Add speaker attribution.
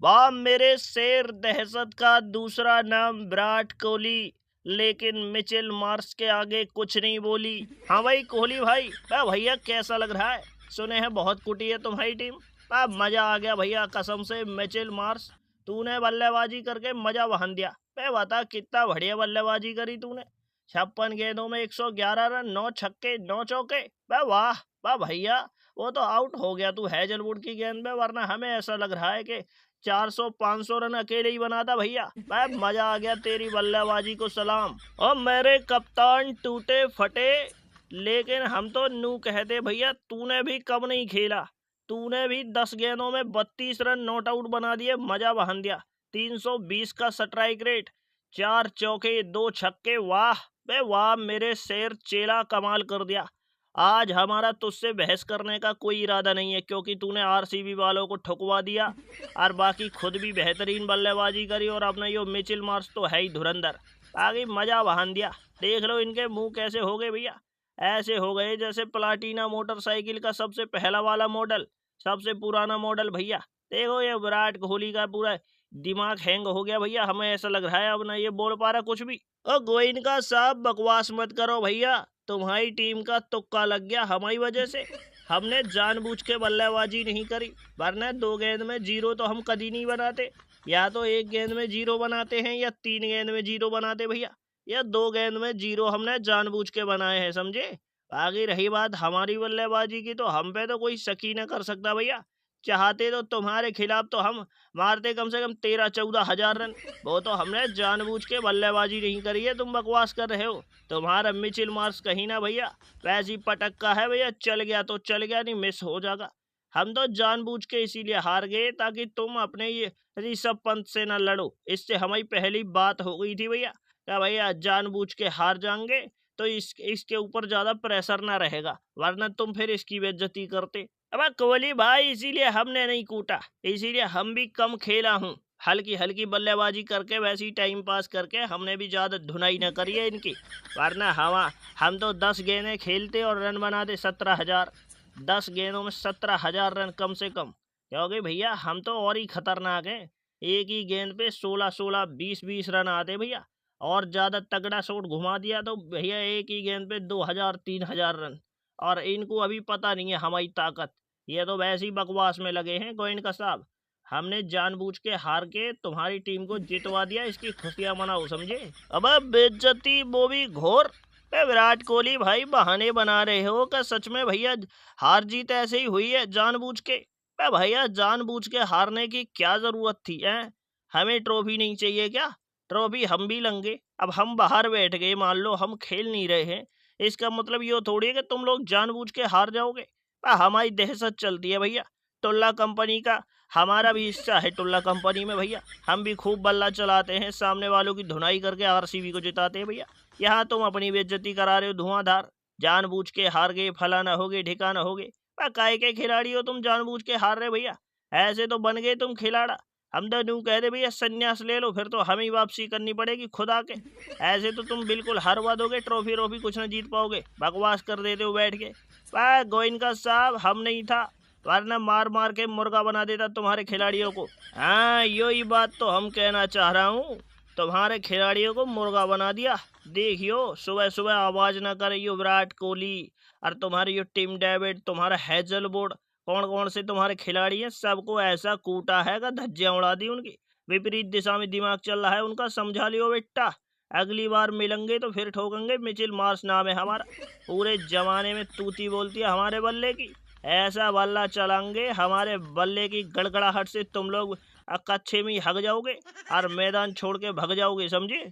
Speaker 1: वाह मेरे शेर, दहशत का दूसरा नाम विराट कोहली, लेकिन मिचेल मार्श के आगे कुछ नहीं बोली। हाँ भाई कोहली भाई, भैया कैसा लग रहा है? सुने हैं बहुत कुटी है तुम्हारी टीम। मजा आ गया भैया कसम से। मिचेल मार्श, तूने बल्लेबाजी करके मजा बहान दिया। बता कितना बढ़िया बल्लेबाजी करी तूने। 56 गेंदों में 111 रन, 9 छक्के 9 चौके। वाह वाह भैया, वो तो आउट हो गया तू हैजलवुड की गेंद में, वरना हमें ऐसा लग रहा है कि 400-500 रन अकेले ही बनाता भैया। मजा आ गया तेरी बल्लेबाजी को सलाम। और मेरे कप्तान टूटे फटे, लेकिन हम तो नू कहते भैया, तूने भी कम नहीं खेला। तूने भी 10 गेंदों में 32 रन नॉट आउट बना दिए, मजा बहान दिया। 320 का स्ट्राइक रेट, 4 चौके 2 छक्के। वाह बे वाह मेरे शेर, चेला कमाल कर दिया। आज हमारा तुझसे बहस करने का कोई इरादा नहीं है, क्योंकि तूने आरसीबी वालों को ठुकवा दिया और बाकी खुद भी बेहतरीन बल्लेबाजी करी। और अपना यो मिचेल मार्श तो है ही धुरंधर, आगे मजा बहान दिया। देख लो इनके मुंह कैसे हो गए भैया, ऐसे हो गए जैसे प्लाटीना मोटरसाइकिल का सबसे पहला वाला मॉडल, सबसे पुराना मॉडल भैया। देखो ये विराट कोहली का पूरा दिमाग हैंग हो गया भैया, हमें ऐसा लग रहा है अब ना ये बोल पा रहा कुछ भी। ओ गोइनका साहब बकवास मत करो भैया, तुम्हारी टीम का तुक्का लग गया हमारी वजह से। हमने जानबूझ के बल्लेबाजी नहीं करी, वरना 2 गेंद में 0 तो हम कभी नहीं बनाते। या तो 1 गेंद में 0 बनाते हैं या 3 गेंद में 0 बनाते भैया, या 2 गेंद में 0 हमने जानबूझ के बनाए हैं, समझे। आगे रही बात हमारी बल्लेबाजी की, तो हम पे तो कोई शक ही ना कर सकता भैया। चाहते तो तुम्हारे खिलाफ तो हम मारते कम से कम 13-14 हजार रन। वो तो हमने जानबूझ के बल्लेबाजी नहीं करी है, तुम बकवास कर रहे हो। तुम्हारा मिचेल मार्श कहीं ना भैया वैसी पटक्का है भैया, चल गया तो चल गया, नहीं मिस हो जाएगा। हम तो जानबूझ के इसीलिए हार गए ताकि तुम अपने ये ऋषभ पंत से ना लड़ो। इससे हमारी पहली बात हो गई थी भैया, क्या भैया जानबूझ के हार जाएंगे तो इसके ऊपर ज्यादा प्रेशर ना रहेगा, वरना तुम फिर इसकी बेइज्जती करते। अब कोहली भाई इसीलिए हमने नहीं कूटा, इसीलिए हम भी कम खेला हूँ। हल्की हल्की बल्लेबाजी करके वैसे ही टाइम पास करके हमने भी ज्यादा धुनाई न करी है इनकी, वरना हम तो 10 गेंदें खेलते और रन बनाते 17,000। 10 गेंदों में 17,000 रन कम से कम, क्योंकि भैया हम तो और ही खतरनाक हैं। एक ही गेंद पे 16-16 20-20 रन आते भैया, और ज्यादा तगड़ा शॉट घुमा दिया तो भैया एक ही गेंद पे 2,000-3,000 रन। और इनको अभी पता नहीं है हमारी ताकत, ये तो वैसे ही बकवास में लगे हैं गोयनका साहब। हमने जानबूझ के हार के तुम्हारी टीम को जितवा दिया, इसकी खुशियां मनाओ, समझे। अब बेइज्जती वो भी घोर। विराट कोहली भाई बहाने बना रहे हो क्या सच में भैया? हार जीत ऐसे ही हुई है जानबूझ के? भैया जानबूझ के हारने की क्या जरूरत थी है? हमें ट्रॉफी नहीं चाहिए क्या? ट्रॉफी हम भी लेंगे। अब हम बाहर बैठ गए, मान लो हम खेल नहीं रहे हैं, इसका मतलब ये थोड़ी है कि तुम लोग जानबूझ के हार जाओगे। हमारी दहशत चलती है भैया, टुल्ला कंपनी का हमारा भी हिस्सा है टुल्ला कंपनी में भैया। हम भी खूब बल्ला चलाते हैं, सामने वालों की धुनाई करके आरसीबी को जिताते हैं भैया। यहाँ तुम अपनी बेइज्जती करा रहे हो धुआंधार, जानबूझ के हार गए, फलाना हो गए ठिकाना हो गए। काय के खिलाड़ी हो तुम, जानबूझ के हार रहे भैया? ऐसे तो बन गए तुम खिलाड़ा। हम तो यूं कह दे भैया संन्यास ले लो, फिर तो हमें ही वापसी करनी पड़ेगी खुदा के। ऐसे तो तुम बिल्कुल हरवा दोगे, ट्रॉफी ट्रॉफी कुछ ना जीत पाओगे, बकवास कर देते हो बैठ के। गोइनका साहब हम नहीं था, वरना मार मार के मुर्गा बना देता तुम्हारे खिलाड़ियों को। हाँ यो ही बात तो हम कहना चाह रहा हूँ, तुम्हारे खिलाड़ियों को मुर्गा बना दिया। देखियो सुबह सुबह आवाज ना करे यो विराट कोहली और तुम्हारी यो टिम डेविड, तुम्हारा हैजलवुड, कौन कौन से तुम्हारे खिलाड़ी हैं, सबको ऐसा कूटा है कि धज्जियां उड़ा दी उनकी। विपरीत दिशा में दिमाग चल रहा है उनका, समझा लियो बेटा। अगली बार मिलेंगे तो फिर ठोकेंगे। मिचेल मार्श नाम है हमारा, पूरे जमाने में तूती बोलती है हमारे बल्ले की। ऐसा बल्ला चलाएंगे हमारे बल्ले की गड़गड़ाहट से तुम लोग कच्छे में ही हग जाओगे और मैदान छोड़ के भग जाओगे, समझे।